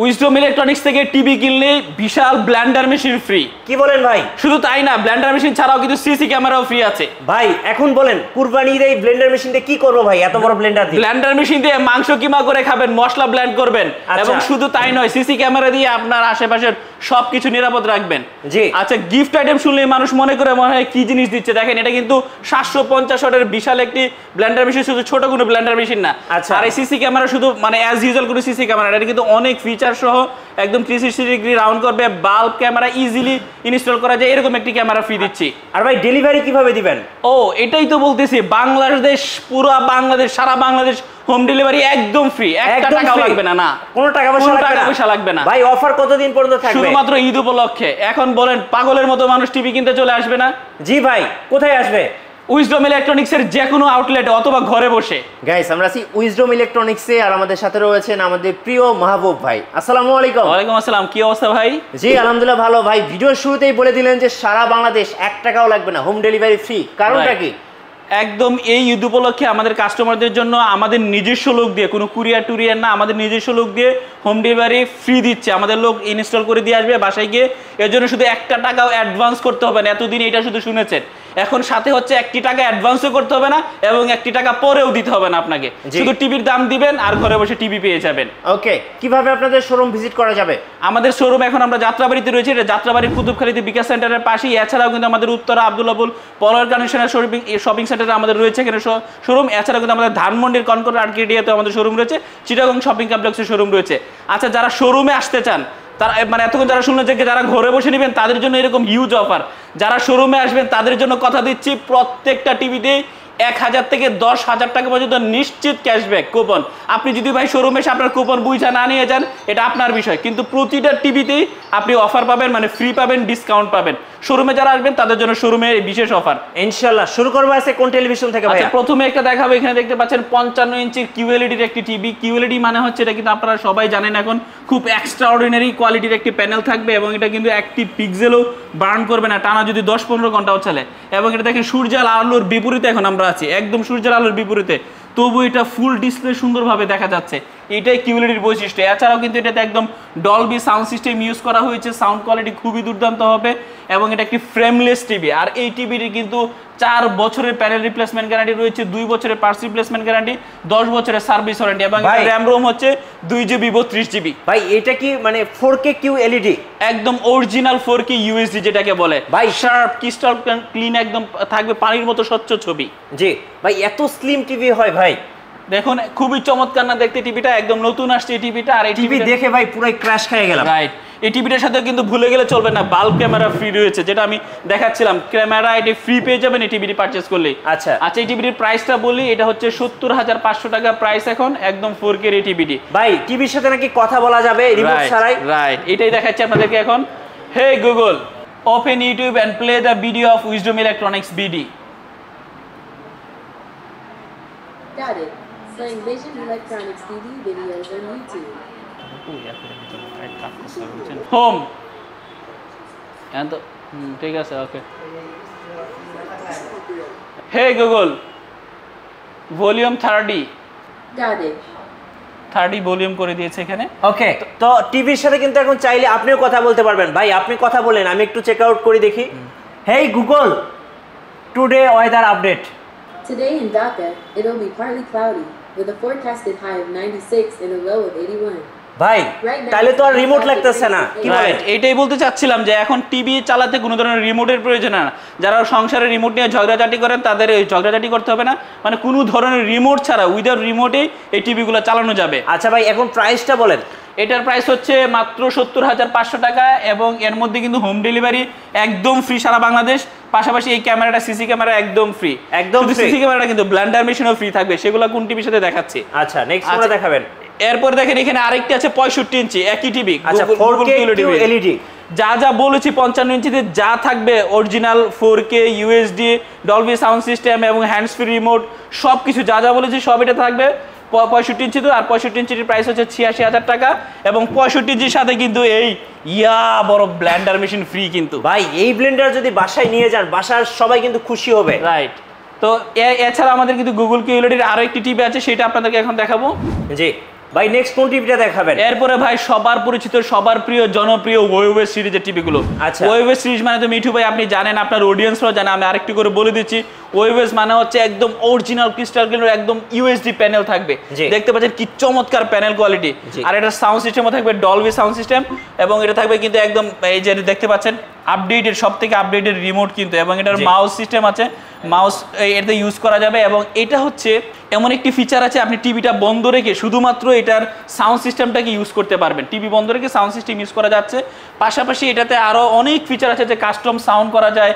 Wisdom electronics থেকে TV কিনলে বিশাল Blender machine free. কি বলেন ভাই? শুধু তাই না, ব্লেন্ডার মেশিন ছাড়াও কিন্তু সিসি ক্যামেরাও ফ্রি আছে। ভাই এখন বলেন কুরবানির এই ব্লেন্ডার মেশিন দিয়ে কি করব ভাই? এত বড় ব্লেন্ডার দিয়ে ব্লেন্ডার মেশিন দিয়ে মাংস কিমা করে খাবেন, মশলা ব্লেন্ড করবেন, এবং শুধু তাই নয় সিসি ক্যামেরা দিয়ে আপনার আশেপাশের সবকিছু নিরাপদ রাখবেন। জি আচ্ছা, গিফট আইটেম শুনলে মানুষ মনে হয় কি জিনিস দিচ্ছে। দেখেন এটা কিন্তু 750 ওয়াটের বিশাল একটি ব্লেন্ডার মেশিন, শুধু ছোট কোনো ব্লেন্ডার মেশিন না। আচ্ছা, আর এই সিসি ক্যামেরা শুধু মানে অ্যাজ ইউজুয়াল কোনো সিসি ক্যামেরা, এটা কিন্তু অনেক ফিচার সহ একদম 360 ডিগ্রি রাউন্ড করবে, বাল্ব ক্যামেরা ইজিলি ইনস্টল করা যায়, এরকম একটি ক্যামেরা ফ্রি দিচ্ছি। আর ভাই ডেলিভারি কিভাবে দিবেন? ও এটাই তো বলতেছি, বাংলাদেশ, পুরো বাংলাদেশ, সারা বাংলাদেশ হোম ডেলিভারি একদম ফ্রি, 1 টাকাও লাগবে না। না কোনো টাকা পয়সা লাগবে না। ভাই অফার কতদিন পর্যন্ত থাকবে? শুধুমাত্র ঈদ উপলক্ষে। এখন বলেন পাগলের মতো মানুষ টিভি কিনতে চলে আসবে না? জি ভাই, কোথায় আসবে? উইজডম ইলেকট্রনিক্স এর যে কোনো আউটলেটে অথবা ঘরে বসে। গাইস আমরা আছি উইজডম ইলেকট্রনিক্সে, আর আমাদের সাথে রয়েছেন আমাদের প্রিয় মাহবুব ভাই। আসসালামু আলাইকুম। ওয়ালাইকুম আসসালাম, কি অবস্থা ভাই? জি আলহামদুলিল্লাহ ভালো। ভাই ভিডিওর শুরুতেই বলে দিলেন যে সারা বাংলাদেশ 1 টাকাও লাগবে না, হোম ডেলিভারি ফ্রি, কারণটা কি? একদম এই ঈদ উপলক্ষে আমাদের কাস্টমারদের জন্য আমাদের নিজস্ব লোক দিয়ে, কোনো কুরিয়ার টুরিয়ার না, আমাদের নিজস্ব লোক দিয়ে হোম ডেলিভারি ফ্রি দিচ্ছে। আমাদের লোক ইনস্টল করে দিয়ে আসবে বাসায় গিয়ে। এর জন্য শুধু 1 টাকাও অ্যাডভান্স করতে হবে না। এতদিন এটা শুধু শুনেছেন, এখন সাথে হচ্ছে 1 টাকা অ্যাডভান্সও করতে হবে না এবং 1 টাকা পরেও দিতে হবে না আপনাকে। শুধু টিভির দাম দিবেন আর ঘরে বসে টিভি পেয়ে যাবেন। ওকে, কিভাবে আপনাদের শোরুম ভিজিট করা যাবে? আমাদের শোরুম এখন আমরা যাত্রাবাড়িতে রয়েছে, এটা যাত্রাবাড়ির কুতুবখালীতে বিকাশ সেন্টারের পাশেই। এছাড়াও কিন্তু আমাদের উত্তরা আব্দুল্লাপুর পলার কানেকশনের শপিং সেন্টারে আমাদের রয়েছে এখানে শোরুম। এছাড়াও কিন্তু আমাদের ধানমন্ডির কনকর আর্কেডিয়াতে আমাদের শোরুম রয়েছে, চিটাগং শপিং কমপ্লেক্সের শোরুম রয়েছে। আচ্ছা, যারা শোরুমে আসতে চান, তারা মানে এতক্ষণ যারা শুনলেন যে যারা ঘরে বসে নেবেন তাদের জন্য এরকম হিউজ অফার। যারা শোরুমে আসবেন তাদের জন্য কথা দিচ্ছি, প্রত্যেকটা টিভিতে 1000 থেকে 10,000 টাকা পর্যন্ত নিশ্চিত ক্যাশব্যাক কুপন। আপনি যদি ভাই শোরুমে এসে আপনার কুপন বুঝা না নিয়ে যান, এটা আপনার বিষয়, কিন্তু প্রতিটা টিভিতেই আপনি অফার পাবেন, মানে ফ্রি পাবেন, ডিসকাউন্ট পাবেন। শোরুমে যারা আসবেন তাদের জন্য শোরুমের বিশেষ অফার। ইনশাআল্লাহ শুরু করবো আছে কোন টেলিভিশন থেকে ভাই? আচ্ছা, প্রথমে একটা দেখাবো, এখানে দেখতে পাচ্ছেন 55 ইঞ্চির কিউএলইডির একটি টিভি। কিউএলইডি মানে হচ্ছে, এটা কিন্তু আপনারা সবাই জানেন এখন, খুব এক্সট্রা অর্ডিনারি কোয়ালিটির একটি প্যানেল থাকবে এবং এটা কিন্তু একটি পিক্সেলও বার্ন করবে না টানা যদি 10-15 ঘন্টাও চলে। এবং এটা দেখেন সূর্যের আলোর বিপরীতে এখন আমরা আছি, একদম সূর্যের আলোর বিপরীতে, তবু এটা ফুল ডিসপ্লে সুন্দরভাবে দেখা যাচ্ছে। এটাই কিউএলইডির বৈশিষ্ট্য। এছাড়াও কিন্তু এটাতে একদম ডলবি সাউন্ড সিস্টেম ইউজ করা হয়েছে, সাউন্ড কোয়ালিটি খুবই দুর্দান্ত হবে এবং এটা একটি ফ্রেমলেস টিভি। আর এই টিভিটি কিন্তু 4 বছরের প্যানেল রিপ্লেসমেন্ট গ্যারান্টি রয়েছে, 2 বছরের পার্টস রিপ্লেসমেন্ট গ্যারান্টি, 10 বছরের সার্ভিস ওয়ারেন্টি এবং র্যাম রোম হচ্ছে 2GB 32GB। ভাই এটা কি মানে 4K QLED? একদম অরিজিনাল 4K UHD যেটাকে বলে ভাই, শার্প ক্রিস্টাল ক্লিন একদম থাকবে, পানির মতো স্বচ্ছ ছবি। জি ভাই, এত স্লিম টিভি হয় ভাই? দেখুন খুবই চমৎকার না দেখতে টিভিটা, একদম নতুন আসছে এই টিভিটা। আর এই টিভি দেখে ভাই পুরাই ক্র্যাশ খেয়ে গেলাম। রাইট, এই টিভিটার সাথে কিন্তু ভুলে গেলে চলবে না, বাল্ব ক্যামেরা ফ্রি রয়েছে, যেটা আমি দেখাচ্ছিলাম। ক্যামেরা এটি ফ্রি পেয়ে যাবেন এই টিভিটি পারচেজ করলে। আচ্ছা আচ্ছা, এই টিভিটির প্রাইসটা বলি, এটা হচ্ছে 70,500 টাকা প্রাইস এখন, একদম 4K এই টিভিটি। ভাই টিভির সাথে নাকি কথা বলা যাবে রিমোট ছাড়াই? রাইট, এটাই দেখাচ্ছি আপনাদেরকে এখন। Hey Google, open YouTube and play the video of wisdom electronics BD. Got it. Playing Vision Electronics TV videos on YouTube. Home, ঠিক আছে, okay. Hey Google, volume 30। Got it. 30 volume করে দিয়েছে এখানে। ওকে, তো টিভির সাথে কিন্তু এখন চাইলে আপনিও কথা বলতে পারবেন। ভাই আপনি কথা বলেন, আমি একটু চেক আউট করে দেখি। হেই Google, today weather update. Today in Dhaka, it'll be partly cloudy with a forecasted high of 96 and a low of 81. ভাই তাহলে তো আর রিমোট লাগতেছে না, কি বলেন? এটাই বলতে চাচ্ছিলাম যে এখন টিভি চালাতে কোনো ধরনের রিমোটের প্রয়োজন না। যারা সংসারে রিমোট নিয়ে ঝগড়াঝাটি করেন তাদের এই ঝগড়াঝাটি করতে হবে না, মানে কোনো ধরনের রিমোট ছাড়া উইদাউট রিমোটেই এই টিভিগুলো চালানো যাবে। আচ্ছা ভাই, এখন প্রাইসটা বলেন। এটার প্রাইস হচ্ছে মাত্র 70,500 টাকা এবং এর মধ্যে কিন্তু হোম ডেলিভারি একদম ফ্রি সারা বাংলাদেশ। পাশাপাশি এই ক্যামেরাটা সিসি ক্যামেরা একদম ফ্রি, একদম সিসি ক্যামেরাটা কিন্তু ব্লেন্ডার মেশিনও ফ্রি থাকবে, সেগুলো কোন টিভির সাথে দেখাচ্ছি। আচ্ছা নেক্সট কোনটা দেখাবেন? এরপর দেখেন এখানে আরেকটি আছে 65 ইঞ্চি একই টিভি। আচ্ছা 4K QLED। যা যা বলেছি 55 ইঞ্চিতে যা থাকবে, original 4K UHD, Dolby sound system এবং হ্যান্ডস ফ্রি রিমোট, সবকিছু যা যা বলেছি সব এটা থাকবে 65 ইঞ্চি। আর 65 ইঞ্চির প্রাইস হচ্ছে 86,000 টাকা এবং 65 ইঞ্চির সাথে কিন্তু এই বড় ব্লেন্ডার মেশিন ফ্রি। কিন্তু ভাই এই ব্লেন্ডার যদি বাসায় নিয়ে যান, বাসার সবাই কিন্তু খুশি হবে। রাইট, তো এছাড়া আমাদের কিন্তু গুগল কিউএলইডির আরো একটি টিভি আছে, সেটা আপনাদেরকে এখন দেখাবো। জি ভাই নেক্সট কোন টিভিটা দেখাবেন? এরপরে ভাই সবার পরিচিত সবার প্রিয় জনপ্রিয় ওয়েভেস সিরিজের টিভিগুলো। আচ্ছা। ওয়েভেস সিরিজ মানে তো মিঠু ভাই আপনি জানেন, আপনার অডিয়েন্সরাও জানে, আমি আরেকটু করে বলে দিচ্ছি। ওয়েভেস মানে হচ্ছে একদম অরিজিনাল ক্রিস্টাল ক্লিয়ার একদম ইউএসডি প্যানেল থাকবে, দেখতে পাচ্ছেন কি চমৎকার প্যানেল কোয়ালিটি। আর এটা সাউন্ড সিস্টেমও থাকবে ডলবি সাউন্ড সিস্টেম, এবং এটা থাকবে কিন্তু একদম এই যে দেখতে পাচ্ছেন আপডেটেড, সব থেকে আপডেটেড রিমোট কিন্তু, এবং এটার মাউস সিস্টেম আছে, মাউস এটাতে ইউজ করা যাবে। এবং এটা হচ্ছে এমন একটি ফিচার আছে, আপনি টিভিটা বন্ধ রেখে শুধুমাত্র এটার সাউন্ড সিস্টেমটাকে ইউজ করতে পারবেন। টিভি বন্ধ রেখে সাউন্ড সিস্টেম ইউজ করা যাচ্ছে। পাশাপাশি এটাতে আরও অনেক ফিচার আছে, যে কাস্টম সাউন্ড করা যায়,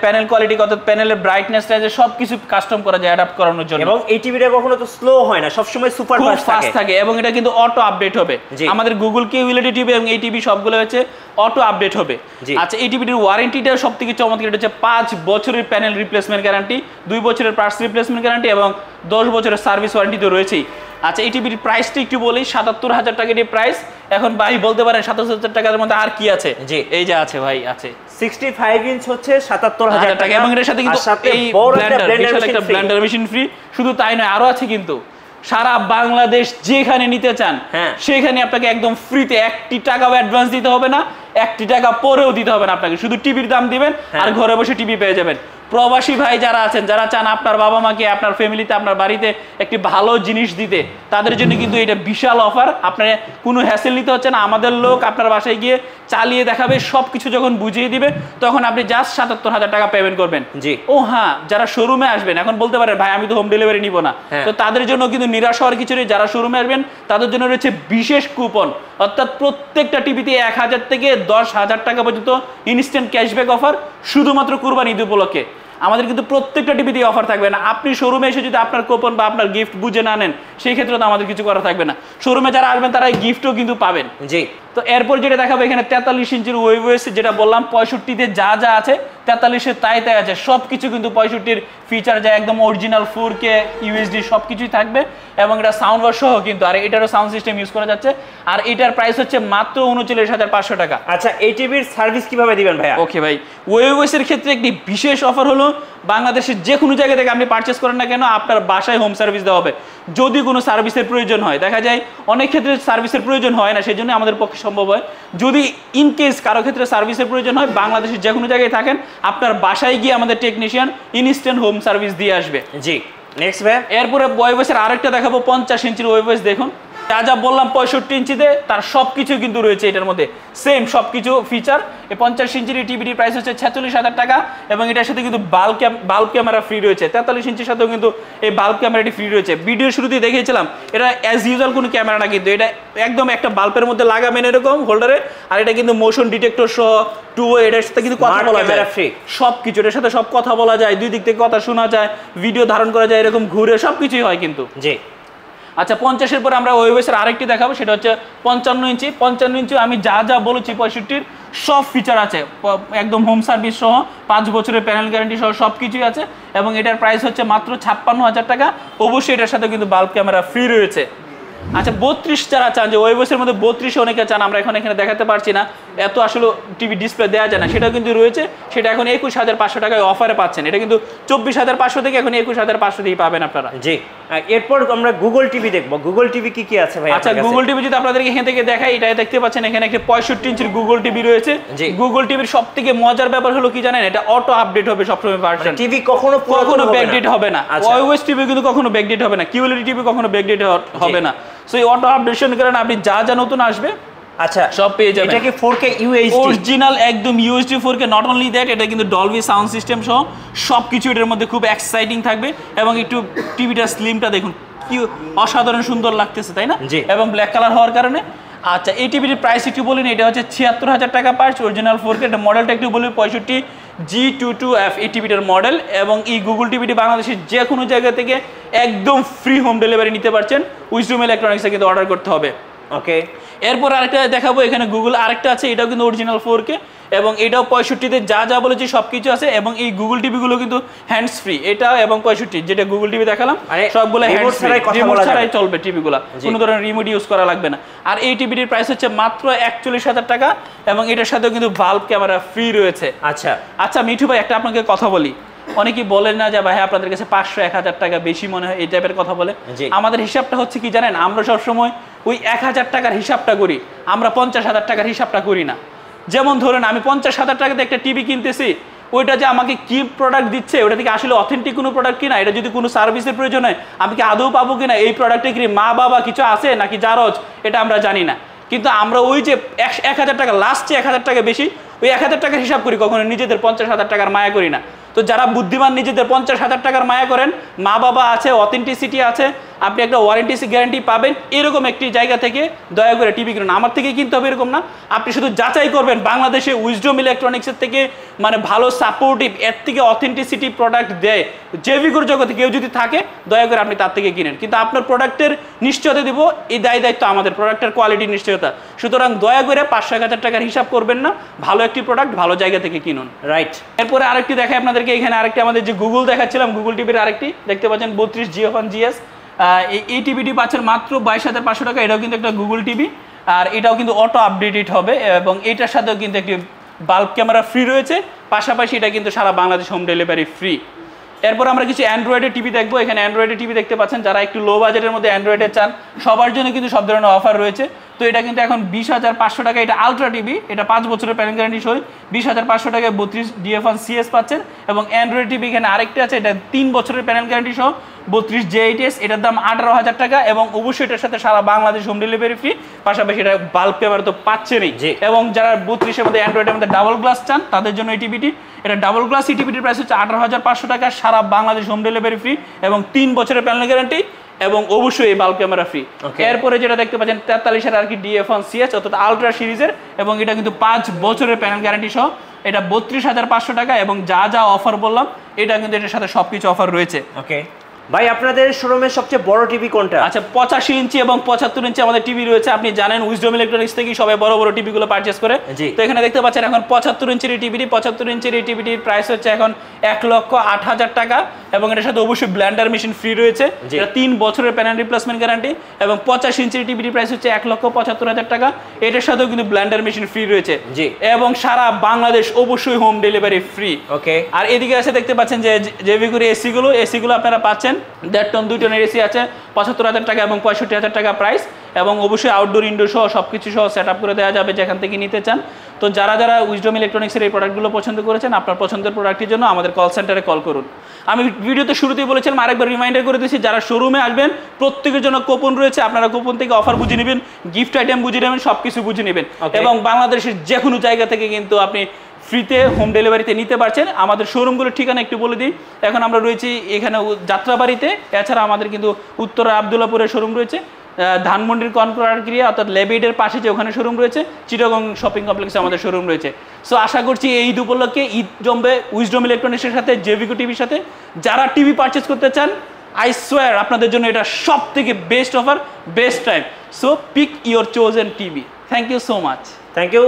প্যানেল কোয়ালিটি কত, প্যানেলের ব্রাইটনেসটা যে সব কিছু কাস্টম করা যায় অ্যাডাপ্ট করানোর জন্য। এবং এই টিভিটা কখনো তো স্লো হয় না, সবসময় সুপার ফাস্ট থাকে, এবং এটা কিন্তু অটো আপডেট হবে। আমাদের গুগল কিউএলইডি টিভি এবং এই টিভি সবগুলো হচ্ছে অটো আপডেট হবে। আচ্ছা, এই টিভিটির ওয়ারেন্টিটা সব থেকে চমৎকার, এটা হচ্ছে 5 বছরের প্যানেল রিপ্লেসমেন্ট গ্যারান্টি, 2 বছরের পার্টস রিপ্লেসমেন্ট গ্যারান্টি এবং 10 বছরের সার্ভিস ওয়ারেন্টি তো রয়েছেই। আচ্ছা, এই টিভির প্রাইসটা একটু বলি, 77,000 টাকা এটি প্রাইস। এখন ভাই বলতে পারেন 77,000 টাকার মধ্যে আর কি আছে? এই যে আছে ভাই, আছে 65 ইঞ্চ হচ্ছে 77,000 টাকা, এবং এর সাথে কিন্তু এই ব্লেন্ডার মেশিন ফ্রি। শুধু তাই নয়, আরো আছে কিন্তু। সারা বাংলাদেশ যেখানে নিতে চান সেখানে আপনাকে একদম ফ্রিতে 1 টাকাও অ্যাডভান্স দিতে হবে না, 1 টাকা পরেও দিতে হবে না আপনাকে, শুধু টিভির দাম দিবেন আর ঘরে বসে টিভি পেয়ে যাবেন। প্রবাসী ভাই যারা আছেন, যারা চান আপনার বাবা মাকে, আপনার ফ্যামিলিতে, আপনার বাড়িতে একটি ভালো জিনিস দিতে, তাদের জন্য কিন্তু এটা বিশাল অফার। আপনার কোনো হ্যাসেল নিতে হচ্ছে না, আমাদের লোক আপনার বাসায় গিয়ে চালিয়ে দেখাবে, সব কিছু যখন বুঝিয়ে দিবে তখন আপনি জাস্ট 77,000 টাকা পেমেন্ট করবেন। ও হ্যাঁ, যারা শোরুমে আসবেন, এখন বলতে পারেন ভাই আমি তো হোম ডেলিভারি নিব না, তো তাদের জন্য কিন্তু নিরাশ হওয়ার কিছু নেই। যারা শোরুমে আসবেন তাদের জন্য রয়েছে বিশেষ কুপন, অর্থাৎ প্রত্যেকটা টিভিতে 1000 থেকে 10,000 টাকা পর্যন্ত ইনস্ট্যান্ট ক্যাশব্যাক অফার, শুধুমাত্র কুরবানি ঈদ উপলক্ষে। আমাদের কিন্তু প্রত্যেকটা টিভিতে অফার থাকবে না। আপনি শোরুমে এসে যদি আপনার কুপন বা আপনার গিফট বুঝে না নেন, সেই ক্ষেত্রে তো আমাদের কিছু করা থাকবে না। শোরুমে যারা আসবেন তারা এই গিফটও কিন্তু পাবেন। তো এরপর যেটা দেখাবো, এখানে 43 ইঞ্চির ওয়েভওয়েস, যেটা বললাম 65-তে যা যা আছে 43-এ তাই আছে, সব কিছু কিন্তু 65-র ফিচার যা একদম অরিজিনাল 4K ইউএসডি সব কিছুই থাকবে, এবং এটা সাউন্ড বার সহ কিন্তু, আর এটারও সাউন্ড সিস্টেম ইউজ করা যাচ্ছে। আর এটার প্রাইস হচ্ছে মাত্র 39,500 টাকা। আচ্ছা, এই টিভির সার্ভিস কিভাবে দিবেন ভাইয়া? ওকে ভাই, ওয়েভওয়েসের ক্ষেত্রে একটি বিশেষ অফার হলো, বাংলাদেশের যে কোনো জায়গা থেকে আপনি পারচেস করেন না কেন, আপনার বাসায় হোম সার্ভিস দেওয়া হবে। যদি কোনো সার্ভিসের প্রয়োজন হয়, দেখা যায় অনেক ক্ষেত্রে সার্ভিসের প্রয়োজন হয় না, সেই জন্য আমাদের পক্ষে সম্ভব হয়। যদি ইনকেস কারো ক্ষেত্রে সার্ভিসের প্রয়োজন হয়, বাংলাদেশের যে কোনো জায়গায় থাকেন, আপনার বাসায় গিয়ে আমাদের টেকনিশিয়ান ইনস্ট্যান্ট হোম সার্ভিস দিয়ে আসবে। নেক্সট ভাই, এরপরে ওয়েভওয়েসের আরেকটা দেখাবো, 50 ইঞ্চির ওয়েভওয়েস। দেখুন যা যা বললাম 65 ইঞ্চিতে, তার সব কিছু কিন্তু রয়েছে এটার মধ্যে, সেম সব কিছু ফিচার। এই 50 ইঞ্চির টিভিটির প্রাইস হচ্ছে 46,000 টাকা, এবং এটার সাথে কিন্তু বাল্ব ক্যামেরা ফ্রি রয়েছে। 43 ইঞ্চির সাথেও কিন্তু এই বাল্ব ক্যামেরাটি ফ্রি রয়েছে। ভিডিও শুরুতেই দেখিয়েছিলাম, এটা অ্যাজ ইউজুয়াল কোনো ক্যামেরা না, কিন্তু এটা একদম একটা বাল্বের মধ্যে লাগাবেন এরকম হোল্ডারে, আর এটা কিন্তু মোশন ডিটেক্টর সহ এটার সাথে কিন্তু কথা বলা যায়, সব কিছু এটার সাথে সব কথা বলা যায়, দুই দিক থেকে কথা শোনা যায়, ভিডিও ধারণ করা যায়, এরকম ঘুরে সব কিছুই হয় কিন্তু। আচ্ছা, 50-এর পরে আমরা ওয়েভওয়েসের আরেকটি দেখাবো, সেটা হচ্ছে 55 ইঞ্চি। 55 ইঞ্চি আমি যা যা বলেছি 65-র সব ফিচার আছে, একদম হোম সার্ভিস সহ, 5 বছরের প্যানেল গ্যারান্টি সহ সব কিছুই আছে, এবং এটার প্রাইস হচ্ছে মাত্র 56,000 টাকা। অবশ্যই এটার সাথে কিন্তু বাল্ব ক্যামেরা ফ্রি রয়েছে। আচ্ছা, 32 যারা চান, যে ওয়েভওয়েসের মধ্যে 32 অনেকে চান, আমরা এখানে দেখাতে পারছি না, এত আসলে টিভি ডিসপ্লে দেওয়া যায় না, সেটা কিন্তু রয়েছে। সেটা এখন 21,500 টাকায় অফারে পাচ্ছেন। এটা কিন্তু 24,500 থেকে এখন 21,500 দিয়ে পাবেন আপনারা। এরপর আমরা গুগল টিভি দেখবো। গুগল টিভি কি কি আছে ভাই? আচ্ছা, গুগল টিভি যদি আপনাদেরকে এখান থেকে দেখাই, এটা দেখতে পাচ্ছেন এখানে একটা 65 ইঞ্চির গুগল টিভি রয়েছে। গুগল টিভির সব থেকে মজার ব্যাপার হলো কি জানেন, এটা অটো আপডেট হবে সবসময় ভার্সন। টিভি কখনো ব্যাকডেট হবে না। ওয়েভওয়েস টিভি কিন্তু কখনো ব্যাকডেট হবে না, কিউএলইডি টিভি কখনো ব্যাকডেট হবে না। সো এই অটো আপডেশন কারণে আপনি যা যা নতুন আসবে আচ্ছা সব পেয়ে যাবেন। এটা কি 4K UHD অরিজিনাল একদম UHD 4K, not only that, এটা কিন্তু ডলবি সাউন্ড সিস্টেম সহ সব কিছু এটার মধ্যে খুব এক্সাইটিং থাকবে। এবং একটু টিভিটা স্লিমটা দেখুন কি অসাধারণ সুন্দর লাগতেছে, তাই না? এবং ব্ল্যাক কালার হওয়ার কারণে। আচ্ছা, এই টিভির প্রাইস একটু বলিনি, এটা হচ্ছে 76,000 টাকা পার্স, অরিজিনাল 4K। এটা মডেলটা একটু বলি 65 G22F এই টিভিটার মডেল। এবং এই গুগল টিভিটি বাংলাদেশের যে কোনো জায়গা থেকে একদম ফ্রি হোম ডেলিভারি নিতে পারছেন, উইজডম ইলেকট্রনিক্সে কিন্তু অর্ডার করতে হবে। ওকে, এরপর আরেকটা দেখাবো, এখানে গুগল আরেকটা আছে, এটাও কিন্তু অরিজিনাল 4K, এবং এটাও 65-তে যা যা বলেছি সব কিছু আছে। এবং এই গুগল টিভিগুলো কিন্তু হ্যান্ডস ফ্রি, এটা এবং 65 যেটা গুগল টিভি দেখালাম সবগুলো হ্যান্ডস ফ্রি, রিমোট ছাড়াই চলবে টিভিগুলো, কোনো ধরনের রিমোট ইউজ করা লাগবে না। আর এই টিভিটির প্রাইস হচ্ছে মাত্র 41,000 টাকা, এবং এটার সাথেও কিন্তু বাল্ব ক্যামেরা ফ্রি রয়েছে। আচ্ছা মিঠু ভাই, একটা আপনাকে কথা বলি, অনেকেই বলেন না যে ভাই আপনাদের কাছে 500-1000 টাকা বেশি মনে হয়, এই টাইপের কথা বলে। আমাদের হিসাবটা হচ্ছে কি জানেন, আমরা সবসময় ওই 1000 টাকার হিসাবটা করি, আমরা 50,000 টাকার হিসাবটা করি না। যেমন ধরেন আমি 50,000 টাকাতে একটা টিভি কিনতেছি, ওইটা যে আমাকে কি প্রোডাক্ট দিচ্ছে, ওটা থেকে আসলে অথেন্টিক কোনো প্রোডাক্ট কিনা, এটা যদি কোনো সার্ভিসের প্রয়োজন হয় আমি কি আদৌ পাবো কিনা, এই প্রোডাক্টে কি মা বাবা কিছু আছে নাকি জারজ, এটা আমরা জানি না। কিন্তু আমরা ওই যে 1000 টাকা লাস্টে 1000 টাকা বেশি, ওই 1000 টাকার হিসাব করি, কখনো নিজেদের 50,000 টাকার মায়া করি না। তো যারা বুদ্ধিমান নিজেদের 50,000 টাকার মায়া করেন, মা বাবা আছে, অথেন্টিসিটি আছে, আপনি একটা ওয়ারেন্টি গ্যারান্টি পাবেন, এরকম একটি জায়গা থেকে দয়া করে টিভি কিনুন। আমার থেকে কিনতে হবে এরকম না, আপনি শুধু যাচাই করবেন বাংলাদেশে উইজডম ইলেকট্রনিক্সের থেকে মানে ভালো সাপোর্টিভ, এর থেকে অথেন্টিসিটি প্রোডাক্ট দেয় জেভিকোর জগতে কেউ যদি থাকে, দয়া করে আপনি তার থেকে কিনেন। কিন্তু আপনার প্রোডাক্টের নিশ্চয়তা দিব, এই দায়িত্ব আমাদের, প্রোডাক্টের কোয়ালিটির নিশ্চয়তা। সুতরাং দয়া করে 500-1000 টাকার হিসাব করবেন না, ভালো একটি প্রোডাক্ট ভালো জায়গা থেকে কিনুন। রাইট। এরপরে আরেকটি দেখাই আপনাদেরকে, এখানে আরেকটি আমাদের যে গুগল দেখাচ্ছিলাম, গুগল টিভির আরেকটি দেখতে পাচ্ছেন 32 GF1 GS। এই টিভিটি পাচ্ছেন মাত্র 22,500 টাকা। এটাও কিন্তু একটা গুগল টিভি, আর এটাও কিন্তু অটো আপডেটেড হবে, এবং এটার সাথেও কিন্তু একটি বাল্ব ক্যামেরা ফ্রি রয়েছে, পাশাপাশি এটা কিন্তু সারা বাংলাদেশ হোম ডেলিভারি ফ্রি। এরপর আমরা কিছু অ্যান্ড্রয়েডের টিভি দেখবো। এখানে অ্যান্ড্রয়েডের টিভি দেখতে পাচ্ছেন, যারা একটু লো বাজেটের মধ্যে অ্যান্ড্রয়েডের চান সবার জন্য কিন্তু সব ধরনের অফার রয়েছে। তো এটা কিন্তু এখন 20,500 টাকা, এটা আলট্রা টিভি, এটা 5 বছরের প্যানেল গ্যারান্টি সহ 20,500 টাকায় 32 GF1 CS পাচ্ছেন। এবং অ্যান্ড্রয়েড টিভি এখানে আরেকটা আছে, এটা 3 বছরের প্যানেল গ্যারান্টি সহ 32 J8S, এটার দাম 18,000 টাকা, এবং অবশ্যই এটার সাথে সারা বাংলাদেশ হোম ডেলিভারি ফ্রি, পাশাপাশি এটা বাল্ব ক্যামেরা তো পাচ্ছেনই। এবং যারা 32 এর মধ্যে অ্যান্ড্রয়েডের মধ্যে ডাবল গ্লাস চান তাদের জন্য এই টিভিটি, এটা ডাবল গ্লাস এই টিভিটির প্রাইস হচ্ছে 18,500 টাকা, সারা বাংলাদেশ হোম ডেলিভারি ফ্রি এবং 3 বছরের প্যানেল গ্যারান্টি, এবং অবশ্যই এই বাল্ব ক্যামেরা ফ্রি। এরপরে যেটা দেখতে পাচ্ছেন 43 আর কি DF1 CS, অর্থাৎ আলট্রা সিরিজের, এবং এটা কিন্তু 5 বছরের প্যানেল গ্যারান্টি সহ, এটা 32,500 টাকা, এবং যা যা অফার বললাম এটা কিন্তু এটার সাথে সবকিছু অফার রয়েছে। ওকে ভাই, আপনাদের শোরুমের সবচেয়ে বড় টিভি কোনটা? আচ্ছা, 85 ইঞ্চি এবং 75 ইঞ্চি আমাদের টিভি রয়েছে। আপনি জানেন উইজডম ইলেকট্রনিক্স থেকে সবাই বড় বড় টিভিগুলো পারচেজ করে। তো এখানে দেখতে পাচ্ছেন এখন 75 ইঞ্চির টিভিটি, 75 ইঞ্চির এই টিভিটির প্রাইস হচ্ছে এখন 1,08,000 টাকা, এবং এটার সাথে অবশ্যই ব্লেন্ডার মেশিন ফ্রি রয়েছে, এটা 3 বছরের প্যানেল রিপ্লেসমেন্ট গ্যারান্টি। এবং 85 ইঞ্চির টিভিটির প্রাইস হচ্ছে 1,75,000 টাকা, এটার সাথেও কিন্তু ব্লেন্ডার মেশিন ফ্রি রয়েছে, এবং সারা বাংলাদেশ অবশ্যই হোম ডেলিভারি ফ্রি। ওকে। আর এদিকে আছে দেখতে পাচ্ছেন যে জেভিকোর এসিগুলো আপনারা পাচ্ছেন 1.5 টন 2 টনের এসি আছে 75,000 টাকা এবং 65,000 টাকা প্রাইস, এবং অবশ্যই আউটডোর ইনডোর সহ সবকিছু সহ সেট আপ করে দেওয়া যাবে যেখান থেকে নিতে চান। তো যারা যারা উইজডম ইলেকট্রনিক্সের এই প্রোডাক্টগুলো পছন্দ করেছেন, আপনার পছন্দের প্রোডাক্টের জন্য আমাদের কল সেন্টারে কল করুন। আমি ভিডিওতে শুরুতেই বলেছিলাম, আরেকবার রিমাইন্ডার করে দিচ্ছি, যারা শোরুমে আসবেন প্রত্যেকের জন্য কুপন রয়েছে, আপনারা কুপন থেকে অফার বুঝে নেবেন, গিফট আইটেম বুঝে নেবেন, সব কিছু বুঝে নেবেন, এবং বাংলাদেশের যে কোনো জায়গা থেকে কিন্তু আপনি ফ্রিতে হোম ডেলিভারিতে নিতে পারছেন। আমাদের শোরুমগুলোর ঠিকানা একটু বলে দিই। এখন আমরা রয়েছি এখানে যাত্রাবাড়িতে, এছাড়া আমাদের কিন্তু উত্তরা আবদুল্লাপুরের শোরুম রয়েছে, ধানমন্ডির কনকরার ক্রিয়া অর্থাৎ লেবিডের পাশে যে ওখানে শোরুম রয়েছে, চিটাগং শপিং কমপ্লেক্সে আমাদের শোরুম রয়েছে। সো আশা করছি এই ঈদ উপলক্ষে ঈদ জমবে উইজডম ইলেকট্রনিক্সের সাথে, জেভিকো টিভির সাথে। যারা টিভি পারচেস করতে চান, আই সোয়ার আপনাদের জন্য এটা সব থেকে best offer, best time. So pick your chosen TV. Thank you so much. Thank you,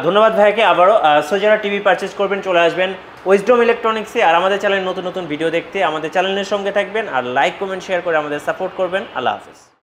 ধন্যবাদ ভাইকে আবারও। সো যারা টিভি পারচেস করবেন চলে আসবেন উইজডম ইলেকট্রনিক্সে, আর আমাদের চ্যানেলে নতুন নতুন ভিডিও দেখতে আমাদের চ্যানেলের সঙ্গে থাকবেন, আর লাইক কমেন্ট শেয়ার করে আমাদের সাপোর্ট করবেন। আল্লাহ হাফেজ।